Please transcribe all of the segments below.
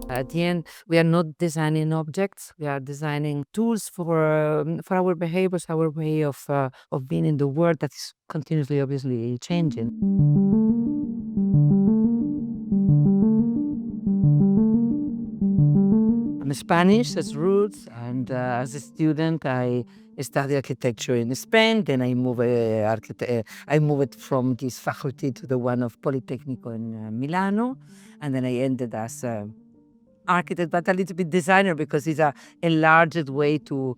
At the end, we are not designing objects. We are designing tools for our behaviors, our way of being in the world that is continuously, obviously, changing. I'm Spanish as roots, and as a student, I studied architecture in Spain. Then I moved from this faculty to the one of Politecnico in Milano, and then I ended as architect, but a little bit designer because it's a enlarged way to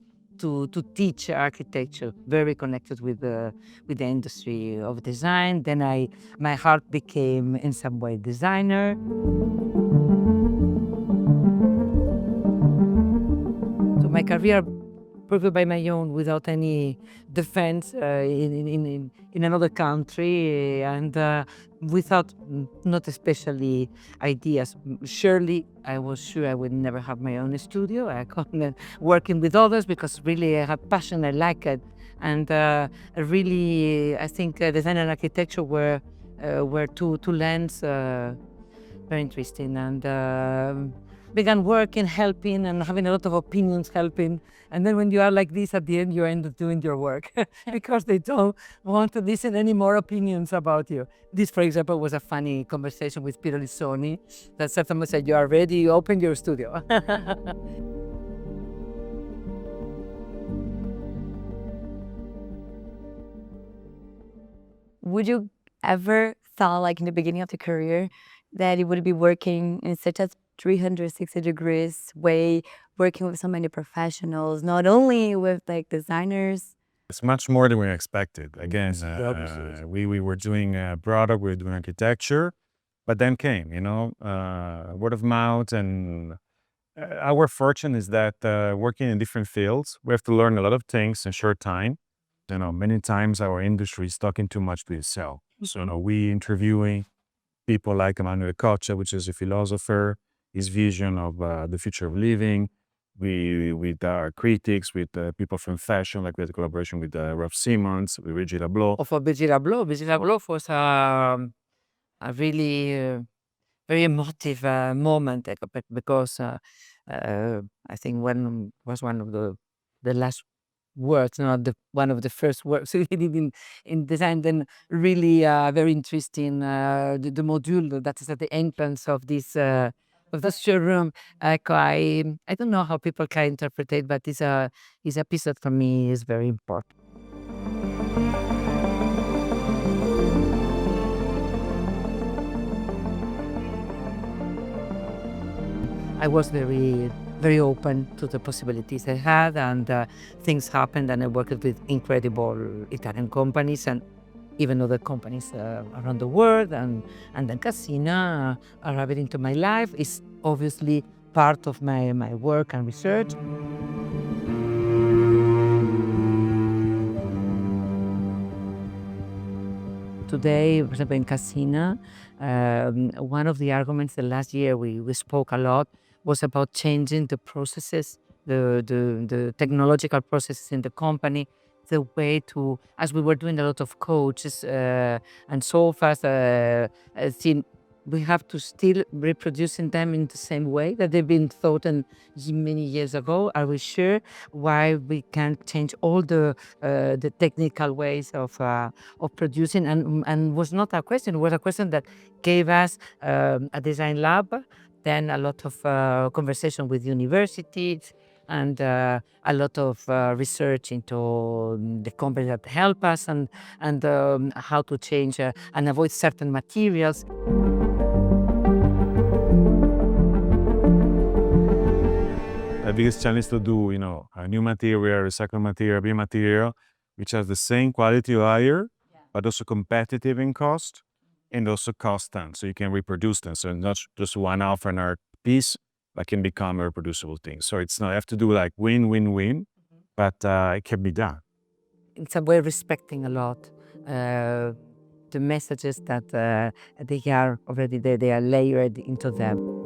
teach architecture, very connected with the industry of design. Then my heart became in some way designer. So my career proved by my own without any defense in another country and without not especially ideas. Surely I was sure I would never have my own studio. I couldn't working with others because really I have passion, I like it. And really I think design and architecture were two lands very interesting, and began working, helping, and having a lot of opinions, helping. And then when you are like this, at the end, you end up doing your work because they don't want to listen any more opinions about you. This, for example, was a funny conversation with Piero Lissoni that certainly said, "You are ready, open your studio." Would you ever thought, like in the beginning of the career, that you would be working in such a 360 degrees way, working with so many professionals, not only with like designers? It's much more than we expected. Again, we were doing product, we were doing architecture, but then came, word of mouth. And our fortune is that working in different fields, we have to learn a lot of things in short time. Many times our industry is talking too much to itself. So, we interviewing people like Emmanuel Kocha, which is a philosopher, his vision of the future of living. We with our critics, with people from fashion, like we had a collaboration with Ralph Simmons, with Brigitte Blo. For Brigitte Blo was a really very emotive moment because I think when was one of the last words, not one of the first works we did in design. Then really very interesting the module that is at the entrance of this showroom. I don't know how people can interpret it, but it's a piece that for me is very important. I was very open to the possibilities I had, and things happened, and I worked with incredible Italian companies and even other companies around the world, and then Cassina arrived into my life. Is obviously part of my work and research. Today, for example, in Cassina, one of the arguments the last year we spoke a lot was about changing the processes, the technological processes in the company, the way to, as we were doing a lot of coaches and sofas, we have to still reproducing them in the same way that they've been thought and many years ago. Are we sure why we can't change all the technical ways of producing? And was not a question. It was a question that gave us a design lab, then a lot of conversation with universities, and a lot of research into the companies that help us, and how to change and avoid certain materials. The biggest challenge is to do, a new material, recycled material, biomaterial, which has the same quality or higher, but also competitive in cost and also cost down. So you can reproduce them. So not just one off an art piece, but can become a reproducible thing. So it's not, you have to do like win, win, win, but it can be done. In some way, respecting a lot the messages that they are already there, they are layered into them.